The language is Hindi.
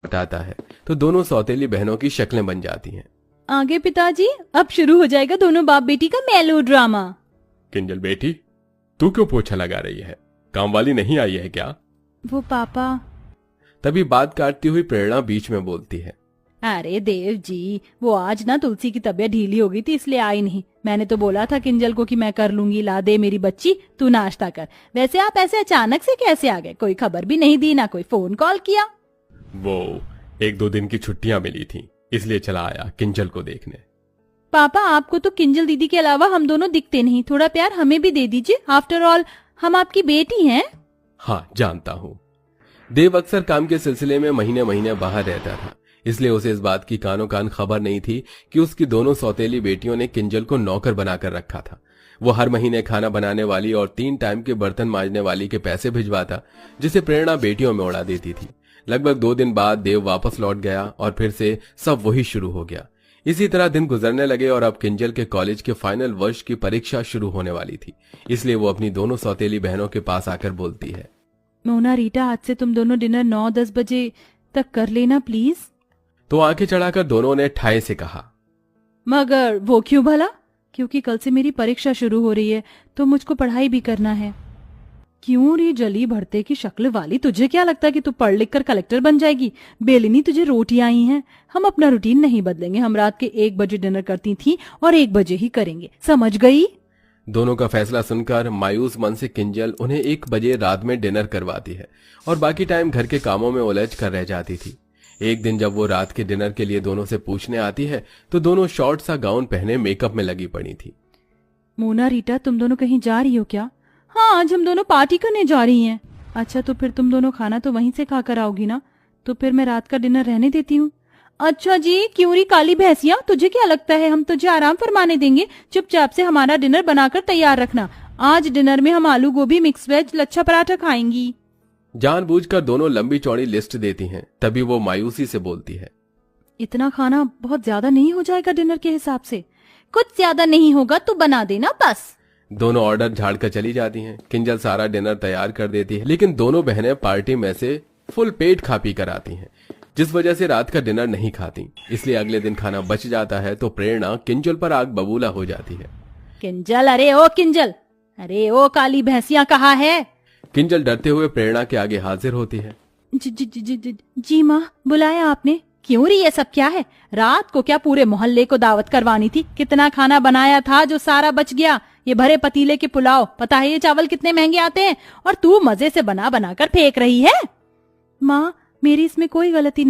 हटाता है तो दोनों सौतेली बहनों की शक्लें बन जाती हैं। आगे पिताजी, अब शुरू हो जाएगा दोनों बाप बेटी का मेलो ड्रामा। किंजल बेटी, तू क्यों पोछा लगा रही है? काम वाली नहीं आई है क्या? वो पापा। तभी बात काटती हुई प्रेरणा बीच में बोलती है। अरे देव जी, वो आज ना तुलसी की तबीयत ढीली हो गई थी इसलिए आई नहीं। मैंने तो बोला था किंजल को कि मैं कर लूंगी, ला दे मेरी बच्ची, तू नाश्ता कर। वैसे आप ऐसे अचानक से कैसे आ गए? कोई खबर भी नहीं दी, ना कोई फोन कॉल किया। वो 1-2 दिन की छुट्टियां मिली थी, इसलिए चला आया किंजल को देखने। पापा, आपको तो किंजल दीदी के अलावा हम दोनों दिखते नहीं, थोड़ा प्यार हमें भी दे दीजिए। आफ्टर ऑल हम आपकी बेटी हैं। हाँ, जानता हूँ। देव अक्सर काम के सिलसिले में महीने महीने बाहर रहता था, इसलिए उसे इस बात की कानों कान खबर नहीं थी कि उसकी दोनों सौतेली बेटियों ने किंजल को नौकर बनाकर रखा था। वो हर महीने खाना बनाने वाली और 3 टाइम के बर्तन मांजने वाली के पैसे भिजवाता, जिसे प्रेरणा बेटियों में उड़ा देती थी। लगभग 2 दिन बाद देव वापस लौट गया और फिर से सब वही शुरू हो गया। इसी तरह दिन गुजरने लगे और अब किंजल के कॉलेज के फाइनल वर्ष की परीक्षा शुरू होने वाली थी, इसलिए वो अपनी दोनों सौतेली बहनों के पास आकर बोलती है। मोना, रीटा, आज से तुम दोनों डिनर 9-10 बजे तक कर लेना प्लीज। तो आंखें चढ़ाकर दोनों ने ठाए से कहा। मगर वो क्यों भला? क्योंकि कल से मेरी परीक्षा शुरू हो रही है तो मुझको पढ़ाई भी करना है। क्यों रे जली भरते की शक्ल वाली, तुझे क्या लगता है कि तू पढ़ लिख कर कलेक्टर बन जाएगी? बेलिनी, तुझे रोटियां आई हैं। हम अपना रूटीन नहीं बदलेंगे। हम रात के 1 बजे डिनर करती थी और 1 बजे ही करेंगे, समझ गई? दोनों का फैसला सुनकर मायूस मन से किंजल उन्हें 1 बजे रात में डिनर करवाती है और बाकी टाइम घर के कामों में उलझ कर रह जाती थी। एक दिन जब वो रात के डिनर के लिए दोनों से पूछने आती है तो दोनों शॉर्ट सा गाउन पहने मेकअप में लगी पड़ी थी। मोना, रीटा, तुम दोनों कहीं जा रही हो क्या? हाँ, आज हम दोनों पार्टी करने जा रही हैं। अच्छा, तो फिर तुम दोनों खाना तो वहीं से खाकर आओगी ना? तो फिर मैं रात का डिनर रहने देती हूँ। अच्छा जी, क्यों री काली भैंसिया, तुझे क्या लगता है हम तुझे आराम फरमाने देंगे? चुपचाप से हमारा डिनर बनाकर तैयार रखना। आज डिनर में हम आलू गोभी, मिक्स वेज, लच्छा पराठा खाएंगी। जानबूझकर दोनों लंबी चौड़ी लिस्ट देती हैं, तभी वो मायूसी से बोलती है। इतना खाना बहुत ज्यादा नहीं हो जाएगा डिनर के हिसाब से? कुछ ज्यादा नहीं होगा, तू बना देना बस। दोनों ऑर्डर झाड़कर चली जाती हैं। किंजल सारा डिनर तैयार कर देती है, लेकिन दोनों बहनें पार्टी में से फुल पेट खा पी कर आती हैं, जिस वजह से रात का डिनर नहीं खाती। इसलिए अगले दिन खाना बच जाता है तो प्रेरणा किंजल पर आग बबूला हो जाती है। किंजल, अरे ओ किंजल, अरे ओ काली भैंसिया, कहाँ है? किंजल डरते हुए प्रेरणा के आगे हाजिर होती है। जी माँ, बुलाया आपने? क्यों री, ये सब क्या है? रात को क्या पूरे मोहल्ले को दावत करवानी थी? कितना खाना बनाया था जो सारा बच गया। ये भरे पतीले के पुलाव, पता है ये चावल कितने महंगे आते हैं? और तू मजे से बना बना कर फेंक रही है। माँ, मेरी इसमें कोई गलती